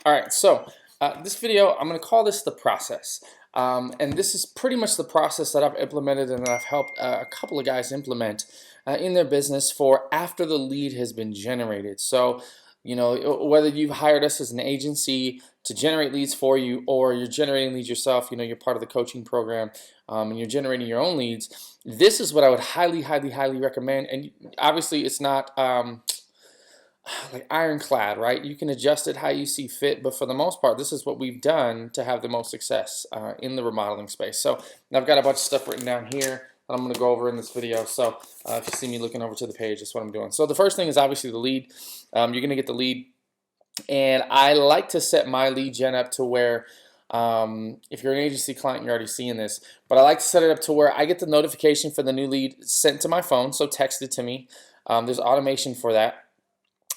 All right, so this video, I'm going to call this the process. And this is pretty much the process that I've implemented and that I've helped a couple of guys implement in their business for after the lead has been generated. So, you know, whether you've hired us as an agency to generate leads for you or you're generating leads yourself, you know, you're part of the coaching program and you're generating your own leads, this is what I would highly recommend. And obviously, it's not like ironclad, right? You can adjust it how you see fit, but for the most part, this is what we've done to have the most success in the remodeling space. So I've got a bunch of stuff written down here that I'm going to go over in this video. So if you see me looking over to the page, that's what I'm doing. So the first thing is obviously the lead. You're going to get the lead, and I like to set my lead gen up to where if you're an agency client, you're already seeing this, but I like to set it up to where I get the notification for the new lead sent to my phone, so texted to me. There's automation for that.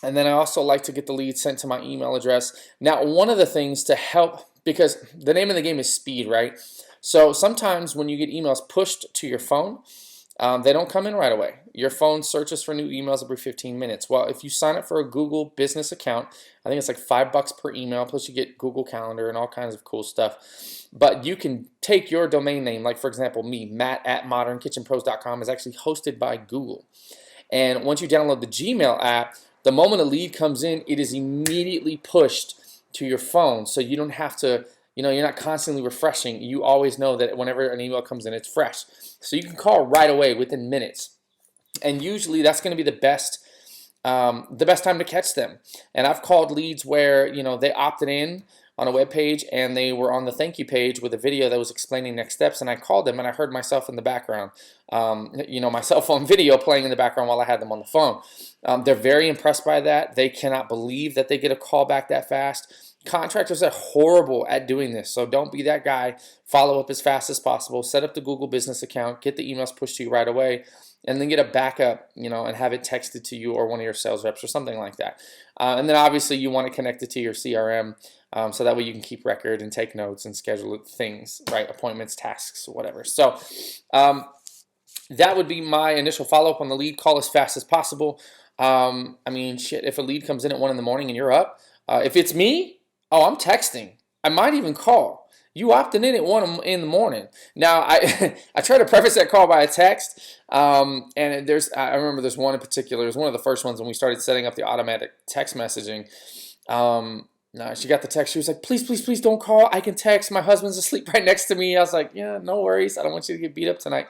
And then I also like to get the lead sent to my email address. Now, one of the things to help, because the name of the game is speed, right? So sometimes when you get emails pushed to your phone, they don't come in right away. Your phone searches for new emails every 15 minutes. Well, if you sign up for a Google business account, I think it's like $5 per email, plus you get Google Calendar and all kinds of cool stuff. But you can take your domain name, like for example, me, matt@modernkitchenpros.com is actually hosted by Google. And once you download the Gmail app, the moment a lead comes in, it is immediately pushed to your phone. So you don't have to, you know, you're not constantly refreshing. You always know that whenever an email comes in, it's fresh. So you can call right away within minutes. And usually that's going to be the best time to catch them. And I've called leads where, you know, they opted in on a web page and they were on the thank you page with a video that was explaining next steps, and I called them and I heard myself in the background, you know, my cell phone video playing in the background while I had them on the phone. They're very impressed by that. They cannot believe that they get a call back that fast. Contractors are horrible at doing this, so don't be that guy. Follow up as fast as possible. Set up the Google business account, get the emails pushed to you right away, and then get a backup, you know, and have it texted to you or one of your sales reps or something like that. And then obviously you want to connect it to your CRM, so that way you can keep record and take notes and schedule things, right? Appointments, tasks, whatever. So that would be my initial follow-up on the lead. Call as fast as possible. I mean, shit, if a lead comes in at 1 in the morning and you're up, if it's me, oh, I'm texting. I might even call. You opted in at 1 in the morning. Now, I try to preface that call by a text, and I remember there's one in particular. It was one of the first ones when we started setting up the automatic text messaging. No, she got the text. She was like, please don't call. I can text. My husband's asleep right next to me. I was like, yeah, no worries. I don't want you to get beat up tonight.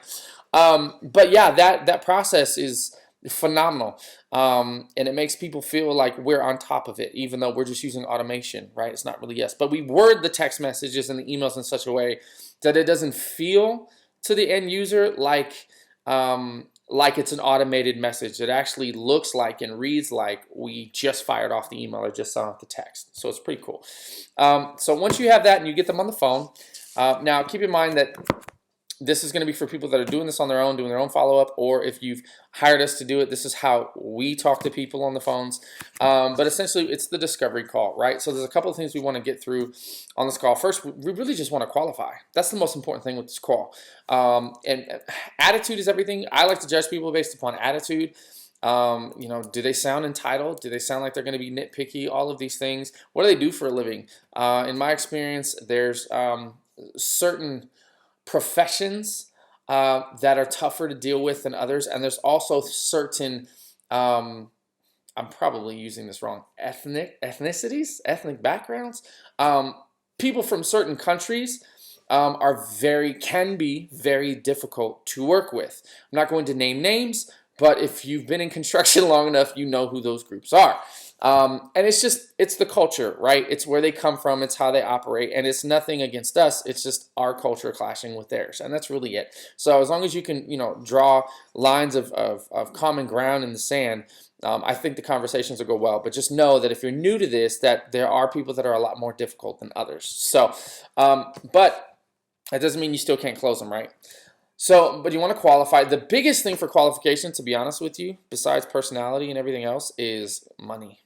But yeah, that process is phenomenal. And it makes people feel like we're on top of it, even though we're just using automation, right? It's not really us. But we word the text messages and the emails in such a way that it doesn't feel to the end user like it's an automated message. It actually looks like and reads like we just fired off the email or just sent off the text. So it's pretty cool. So once you have that and you get them on the phone, now keep in mind that this is going to be for people that are doing this on their own, doing their own follow-up, or if you've hired us to do it, this is how we talk to people on the phones. But essentially, it's the discovery call, right? So there's a couple of things we want to get through on this call. First, we really just want to qualify. That's the most important thing with this call. And attitude is everything. I like to judge people based upon attitude. You know, do they sound entitled? Do they sound like they're going to be nitpicky? All of these things. What do they do for a living? In my experience, there's certain professions that are tougher to deal with than others, and there's also certain I'm probably using this wrong, ethnic backgrounds. People from certain countries can be very difficult to work with. I'm not going to name names, but if you've been in construction long enough, you know who those groups are. And it's the culture, right? It's where they come from, it's how they operate, and it's nothing against us, it's just our culture clashing with theirs, and that's really it. So as long as you can, you know, draw lines of common ground in the sand, I think the conversations will go well. But just know that if you're new to this, that there are people that are a lot more difficult than others. So, but that doesn't mean you still can't close them, right? So, but you want to qualify. The biggest thing for qualification, to be honest with you, besides personality and everything else, is money.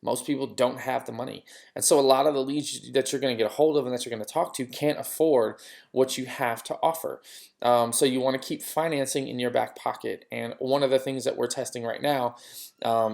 Most people don't have the money. And so a lot of the leads that you're going to get a hold of and that you're going to talk to can't afford what you have to offer. So you want to keep financing in your back pocket. And one of the things that we're testing right now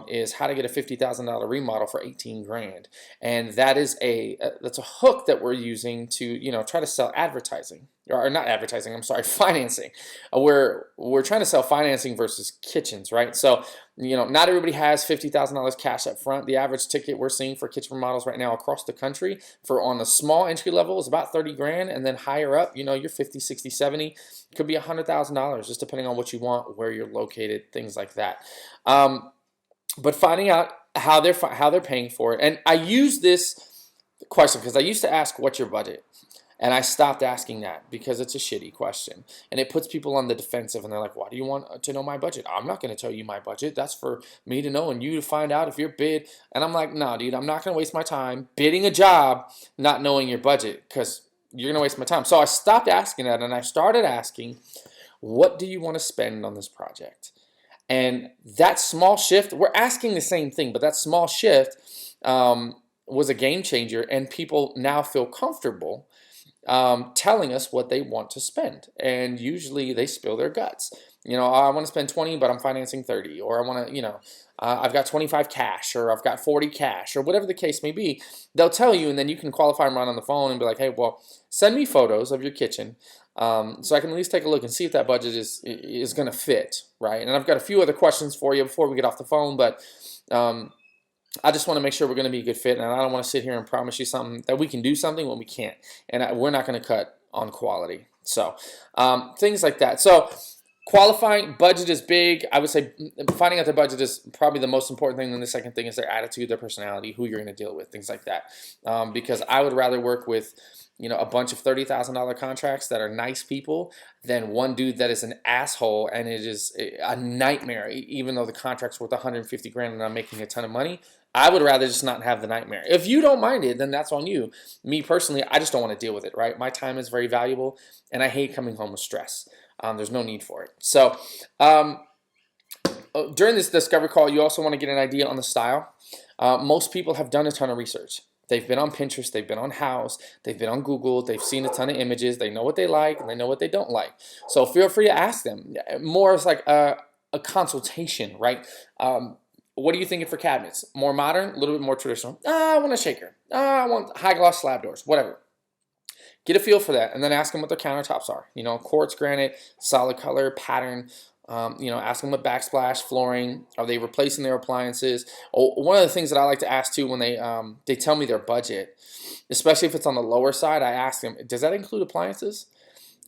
is how to get a $50,000 remodel for 18 grand. And that is that's a hook that we're using to, try to sell advertising. Or not advertising, I'm sorry, financing. We're trying to sell financing versus kitchens, right? So, not everybody has $50,000 cash up front. The average ticket we're seeing for kitchen remodels right now across the country for on the small entry level is about 30 grand, and then higher up, you're 50, 60, 70, could be $100,000, just depending on what you want, where you're located, things like that. But finding out how they're paying for it, and I use this question because I used to ask, "What's your budget?" And I stopped asking that because it's a shitty question. And it puts people on the defensive, and they're like, why do you want to know my budget? I'm not going to tell you my budget. That's for me to know and you to find out if you're bid. And I'm like, no, dude, I'm not going to waste my time bidding a job not knowing your budget because you're going to waste my time. So I stopped asking that, and I started asking, what do you want to spend on this project? And that small shift, we're asking the same thing, but that small shift was a game changer, and people now feel comfortable telling us what they want to spend. And usually they spill their guts. I want to spend 20, but I'm financing 30, or I want to, I've got 25 cash, or I've got 40 cash, or whatever the case may be. They'll tell you, and then you can qualify them right on the phone and be like, hey, well, send me photos of your kitchen so I can at least take a look and see if that budget is going to fit, right? And I've got a few other questions for you before we get off the phone, but I just want to make sure we're going to be a good fit, and I don't want to sit here and promise you something that we can do something when we can't, and we're not going to cut on quality. So things like that. So qualifying, budget is big. I would say finding out their budget is probably the most important thing. And the second thing is their attitude, their personality, who you're going to deal with, things like that. Because I would rather work with a bunch of $30,000 contracts that are nice people than one dude that is an asshole and it is a nightmare. Even though the contract's worth 150 grand and I'm making a ton of money, I would rather just not have the nightmare. If you don't mind it, then that's on you. Me personally, I just don't want to deal with it, right? My time is very valuable, and I hate coming home with stress. There's no need for it. So during this discovery call, you also want to get an idea on the style. Most people have done a ton of research. They've been on Pinterest, they've been on House, they've been on Google, they've seen a ton of images, they know what they like, and they know what they don't like. So feel free to ask them. More as like a consultation, right? What are you thinking for cabinets? More modern, a little bit more traditional? I want a shaker. I want high gloss slab doors, whatever. Get a feel for that, and then ask them what their countertops are. Quartz, granite, solid color, pattern. Ask them what backsplash, flooring. Are they replacing their appliances? One of the things that I like to ask too when they tell me their budget, especially if it's on the lower side, I ask them, does that include appliances?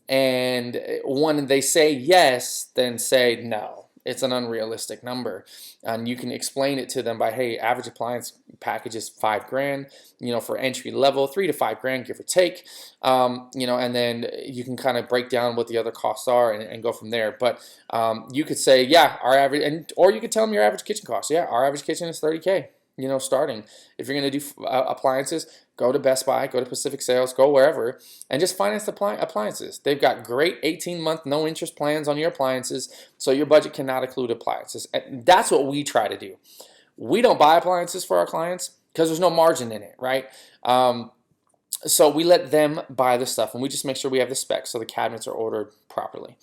And when they say yes, then say no. It's an unrealistic number, and you can explain it to them by, hey, average appliance package is $5 grand, for entry level, $3 to $5 grand, give or take, and then you can kind of break down what the other costs are and go from there. But you could say, yeah, our average, or you could tell them your average kitchen cost. Yeah, our average kitchen is $30K. Starting. If you're going to do appliances, go to Best Buy, go to Pacific Sales, go wherever, and just finance the appliances. They've got great 18-month no-interest plans on your appliances, so your budget cannot include appliances. And that's what we try to do. We don't buy appliances for our clients because there's no margin in it, right? So we let them buy the stuff, and we just make sure we have the specs so the cabinets are ordered properly.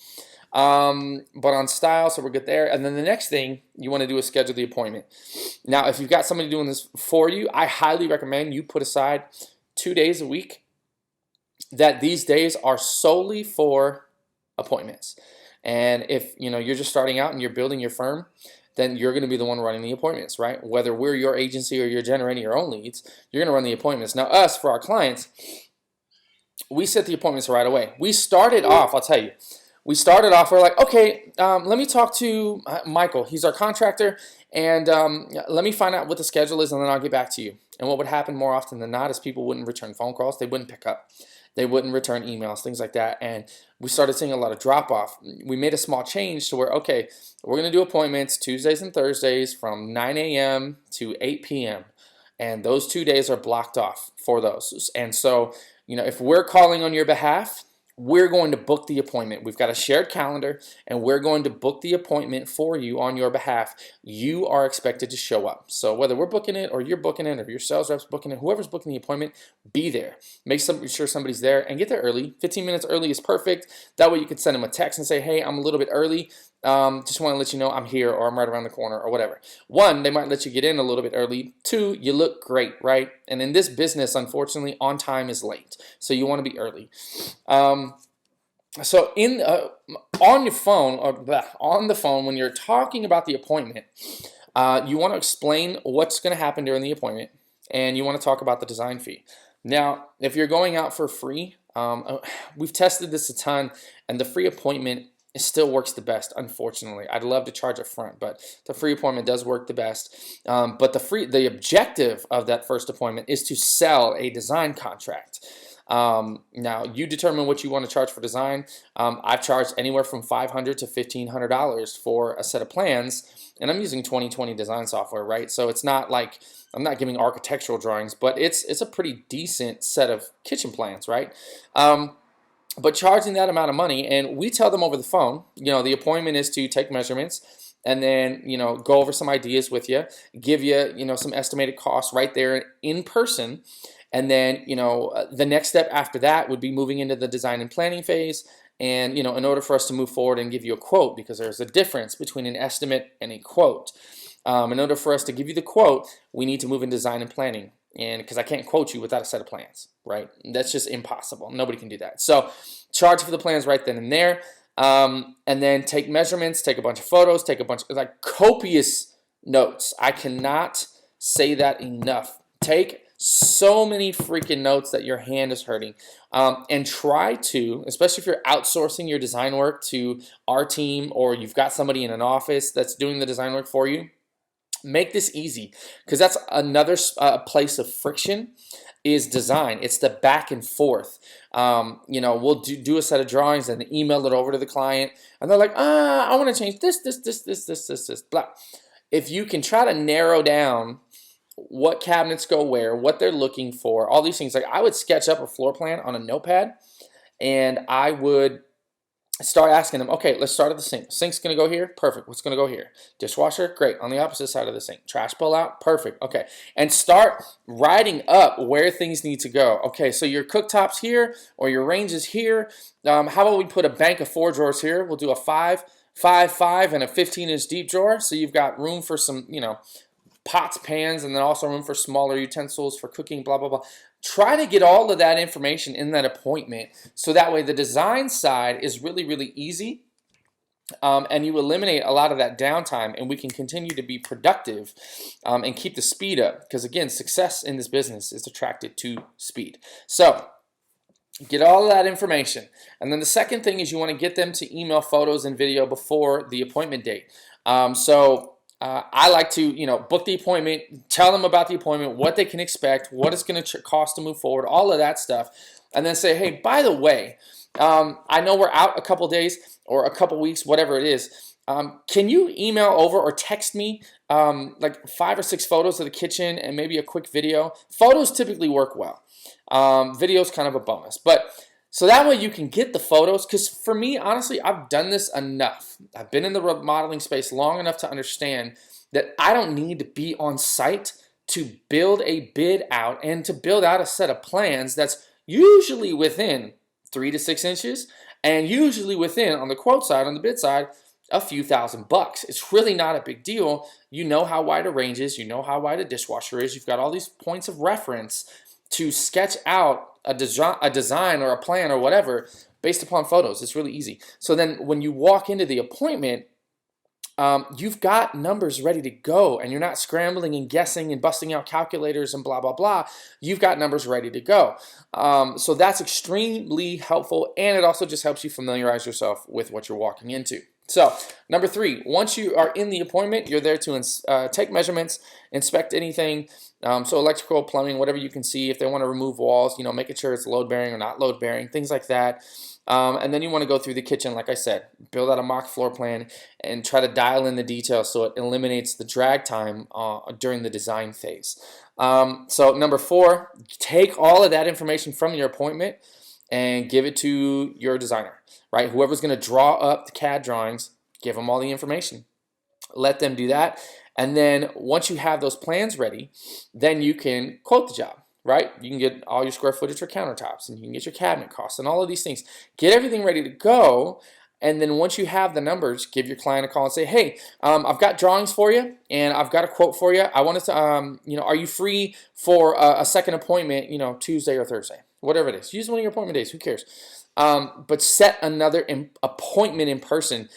But on style, so we're good there. And then the next thing you want to do is schedule the appointment. Now, if you've got somebody doing this for you, I highly recommend you put aside 2 days a week that these days are solely for appointments. And if you're just starting out and you're building your firm, then you're going to be the one running the appointments, right? Whether we're your agency or you're generating your own leads, you're going to run the appointments. Now, us, for our clients, we set the appointments right away. We started off, I'll tell you, we're like, okay, let me talk to Michael. He's our contractor, and let me find out what the schedule is, and then I'll get back to you. And what would happen more often than not is people wouldn't return phone calls. They wouldn't pick up. They wouldn't return emails, things like that. And we started seeing a lot of drop-off. We made a small change to where, okay, we're going to do appointments Tuesdays and Thursdays from 9 a.m. to 8 p.m. And those 2 days are blocked off for those. And so, if we're calling on your behalf, we're going to book the appointment. We've got a shared calendar, and we're going to book the appointment for you on your behalf. You are expected to show up. So whether we're booking it or you're booking it or your sales rep's booking it, whoever's booking the appointment, be there. Make sure somebody's there and get there early. 15 minutes early is perfect. That way you can send them a text and say, hey, I'm a little bit early. Just want to let you know I'm here, or I'm right around the corner, or whatever. One, they might let you get in a little bit early. Two, you look great, right? And in this business, unfortunately, on time is late. So you want to be early. So on your phone, or on the phone, when you're talking about the appointment, you want to explain what's going to happen during the appointment, and you want to talk about the design fee. Now, if you're going out for free, we've tested this a ton, and the free appointment, it still works the best, unfortunately. I'd love to charge up front, but the free appointment does work the best. But the objective of that first appointment is to sell a design contract. Now, you determine what you want to charge for design. I've charged anywhere from $500 to $1,500 for a set of plans, and I'm using 2020 design software, right? So it's not like I'm not giving architectural drawings, but it's a pretty decent set of kitchen plans, right? But charging that amount of money, and we tell them over the phone, the appointment is to take measurements and then, go over some ideas with you, give you, some estimated costs right there in person. And then, the next step after that would be moving into the design and planning phase. And, in order for us to move forward and give you a quote, because there's a difference between an estimate and a quote. In order for us to give you the quote, we need to move in design and planning. And because I can't quote you without a set of plans, right? That's just impossible. Nobody can do that. So charge for the plans right then and there. And then take measurements, take a bunch of photos, take a bunch of copious notes. I cannot say that enough. Take so many freaking notes that your hand is hurting. And try to, especially if you're outsourcing your design work to our team, or you've got somebody in an office that's doing the design work for you, make this easy, because that's another place of friction is design. It's the back and forth. We'll do a set of drawings and email it over to the client, and they're like, I want to change this, blah. If you can try to narrow down what cabinets go where, what they're looking for, all these things. Like, I would sketch up a floor plan on a notepad, and I would start asking them, okay, let's start at the sink. Sink's going to go here? Perfect. What's going to go here? Dishwasher? Great. On the opposite side of the sink. Trash pull out? Perfect. Okay. And start writing up where things need to go. Okay, so your cooktop's here, or your range is here. How about we put a bank of 4 drawers here? We'll do a 5, 5, 5, and a 15-inch deep drawer. So you've got room for some, pots, pans, and then also room for smaller utensils for cooking, blah, blah, blah. Try to get all of that information in that appointment, so that way the design side is really, really easy, and you eliminate a lot of that downtime, and we can continue to be productive and keep the speed up, because again, success in this business is attracted to speed. So get all of that information, and then the second thing is you want to get them to email photos and video before the appointment date. I like to, book the appointment, tell them about the appointment, what they can expect, what it's going to cost to move forward, all of that stuff, and then say, hey, by the way, I know we're out a couple days or a couple weeks, whatever it is. Can you email over or text me like 5 or 6 photos of the kitchen and maybe a quick video? Photos typically work well. Video's kind of a bonus, but so that way you can get the photos, because for me, honestly, I've done this enough. I've been in the remodeling space long enough to understand that I don't need to be on site to build a bid out and to build out a set of plans that's usually within 3 to 6 inches, and usually within, on the quote side, on the bid side, a few $1,000s. It's really not a big deal. You know how wide a range is. You know how wide a dishwasher is. You've got all these points of reference to sketch out a design or a plan or whatever based upon photos. It's really easy. So then when you walk into the appointment, you've got numbers ready to go, and you're not scrambling and guessing and busting out calculators and blah, blah, blah. You've got numbers ready to go. So that's extremely helpful, and it also just helps you familiarize yourself with what you're walking into. So number 3, once you are in the appointment, you're there to take measurements, inspect anything. So electrical, plumbing, whatever you can see. If they want to remove walls, making sure it's load bearing or not load bearing, things like that. And then you want to go through the kitchen, like I said, build out a mock floor plan and try to dial in the details so it eliminates the drag time during the design phase. So number 4, take all of that information from your appointment and give it to your designer, right? Whoever's going to draw up the CAD drawings, give them all the information. Let them do that. And then once you have those plans ready, then you can quote the job, right? You can get all your square footage for countertops, and you can get your cabinet costs and all of these things. Get everything ready to go. And then once you have the numbers, give your client a call and say, hey, I've got drawings for you, and I've got a quote for you. I wanted to, are you free for a second appointment, Tuesday or Thursday? Whatever it is. Use one of your appointment days. Who cares? But set another appointment in person.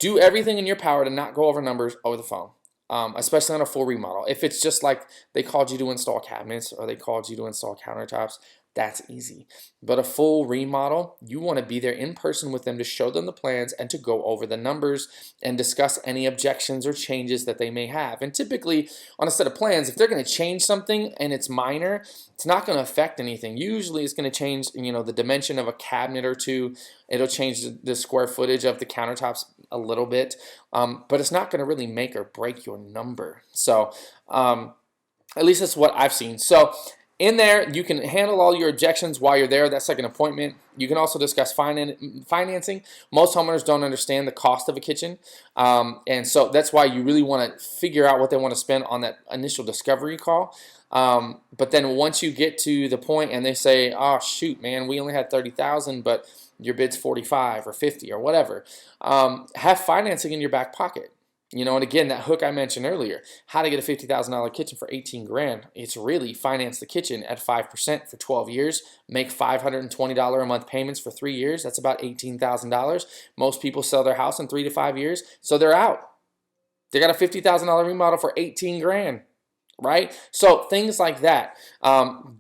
Do everything in your power to not go over numbers over the phone, especially on a full remodel. If it's just like they called you to install cabinets or they called you to install countertops, that's easy. But a full remodel, you want to be there in person with them to show them the plans and to go over the numbers and discuss any objections or changes that they may have. And typically on a set of plans, if they're going to change something and it's minor, it's not going to affect anything. Usually it's going to change, the dimension of a cabinet or two. It'll change the square footage of the countertops a little bit, but it's not going to really make or break your number. So at least that's what I've seen. So in there, you can handle all your objections while you're there, that second appointment. You can also discuss financing. Most homeowners don't understand the cost of a kitchen, and so that's why you really want to figure out what they want to spend on that initial discovery call. But then once you get to the point and they say, oh, shoot, man, we only had $30,000, but your bid's 45 or 50 or whatever, have financing in your back pocket. And again, that hook I mentioned earlier, how to get a $50,000 kitchen for 18 grand. It's really finance the kitchen at 5% for 12 years, make $520 a month payments for 3 years. That's about $18,000. Most people sell their house in 3 to 5 years, so they're out. They got a $50,000 remodel for 18 grand. Right? So things like that,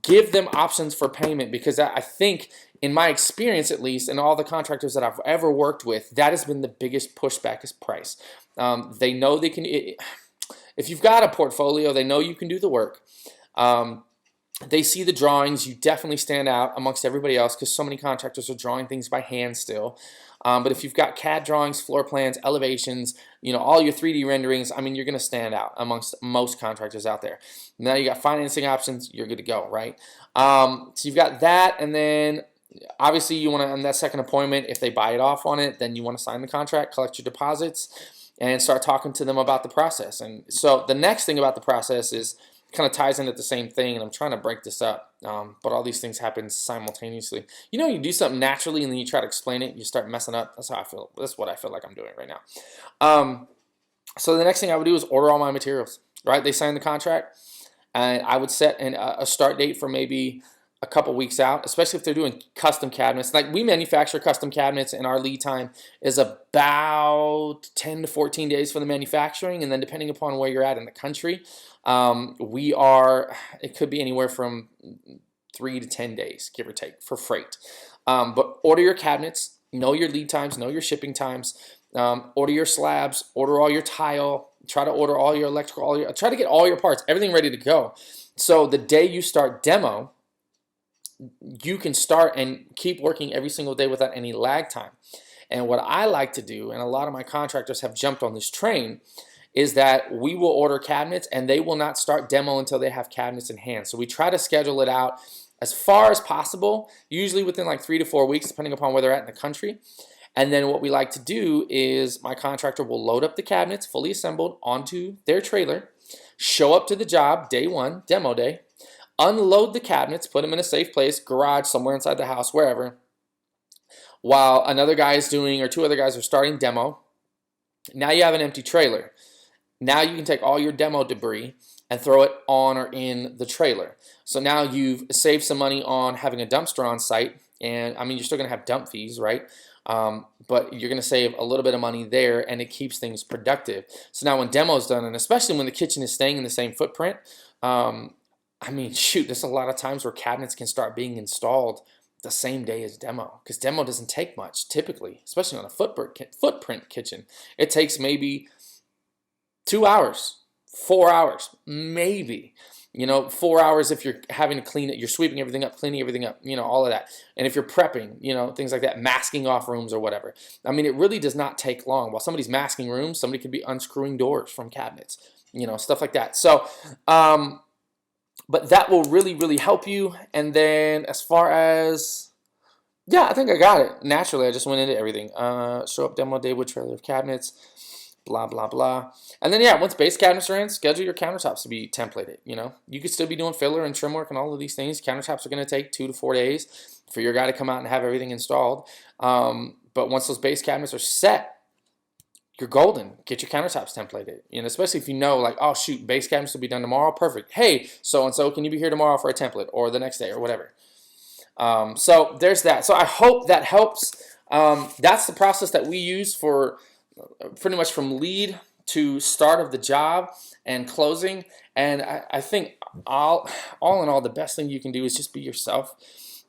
give them options for payment, because I think, in my experience at least, and all the contractors that I've ever worked with, that has been the biggest pushback is price. They know they can, if you've got a portfolio, they know you can do the work. They see the drawings, you definitely stand out amongst everybody else because so many contractors are drawing things by hand still. But if you've got CAD drawings, floor plans, elevations, all your 3D renderings, you're going to stand out amongst most contractors out there. Now you got financing options, you're good to go, right? So you've got that, and then obviously you want to, on that second appointment, if they buy it off on it, then you want to sign the contract, collect your deposits, and start talking to them about the process. And so the next thing about the process is kind of ties into the same thing, and I'm trying to break this up, but all these things happen simultaneously. You do something naturally and then you try to explain it, you start messing up. That's how I feel. That's what I feel like I'm doing right now. So the next thing I would do is order all my materials, right? They sign the contract, and I would set a start date for maybe a couple weeks out, especially if they're doing custom cabinets. Like, we manufacture custom cabinets, and our lead time is about 10 to 14 days for the manufacturing, and then depending upon where you're at in the country, it could be anywhere from 3 to 10 days, give or take, for freight. But order your cabinets, know your lead times, know your shipping times, order your slabs, order all your tile, try to order all your electrical, try to get all your parts, everything ready to go. So the day you start demo, you can start and keep working every single day without any lag time. And what I like to do, and a lot of my contractors have jumped on this train, is that we will order cabinets and they will not start demo until they have cabinets in hand. So we try to schedule it out as far as possible, usually within like 3 to 4 weeks, depending upon where they're at in the country. And then what we like to do is my contractor will load up the cabinets fully assembled onto their trailer, show up to the job day one, demo day, unload the cabinets, put them in a safe place, garage, somewhere inside the house, wherever, while another guy is doing, or 2 other guys are starting demo. Now you have an empty trailer. Now you can take all your demo debris and throw it on or in the trailer. So now you've saved some money on having a dumpster on site, and you're still going to have dump fees, right? But you're going to save a little bit of money there, and it keeps things productive. So now when demo's done, and especially when the kitchen is staying in the same footprint, shoot, there's a lot of times where cabinets can start being installed the same day as demo, because demo doesn't take much typically, especially on a footprint kitchen. It takes maybe 2 hours, 4 hours, maybe. 4 hours if you're having to clean it, you're sweeping everything up, cleaning everything up, all of that. And if you're prepping, things like that, masking off rooms or whatever. It really does not take long. While somebody's masking rooms, somebody could be unscrewing doors from cabinets, stuff like that. So, but that will really, really help you. And then as far as Yeah, I think I got it. Naturally, I just went into everything. Show up demo day with trailer of cabinets, blah, blah, blah. And then, yeah, once base cabinets are in, schedule your countertops to be templated. You know, you could still be doing filler and trim work and all of these things. Countertops are going to take 2 to 4 days for your guy to come out and have everything installed. But once those base cabinets are set, you're golden. Get your countertops templated. And especially if you know, like, oh, shoot, base cabinets will be done tomorrow. Perfect. Hey, so-and-so, can you be here tomorrow for a template or the next day or whatever? So there's that. So I hope that helps. That's the process that we use for pretty much from lead to start of the job and closing. And I think all in all, the best thing you can do is just be yourself.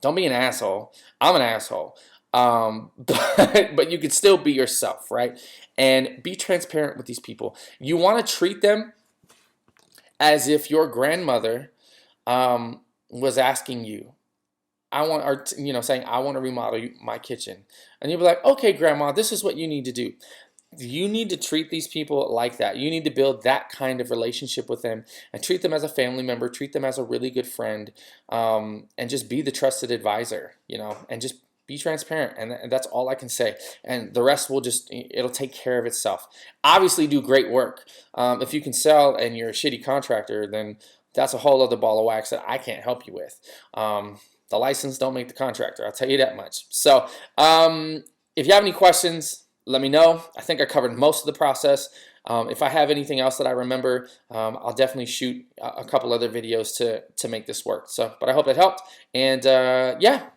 Don't be an asshole. I'm an asshole. But you can still be yourself, right? And be transparent with these people. You want to treat them as if your grandmother was asking you, I want, or saying, I want to remodel my kitchen. And you'll be like, okay, grandma, this is what you need to do. You need to treat these people like that. You need to build that kind of relationship with them and treat them as a family member, treat them as a really good friend, and just be the trusted advisor, and just be transparent. And that's all I can say. And the rest it'll take care of itself. Obviously, do great work. If you can sell and you're a shitty contractor, then that's a whole other ball of wax that I can't help you with. The license don't make the contractor. I'll tell you that much. So if you have any questions, let me know. I think I covered most of the process. If I have anything else that I remember, I'll definitely shoot a couple other videos to make this work. But I hope that helped. And yeah,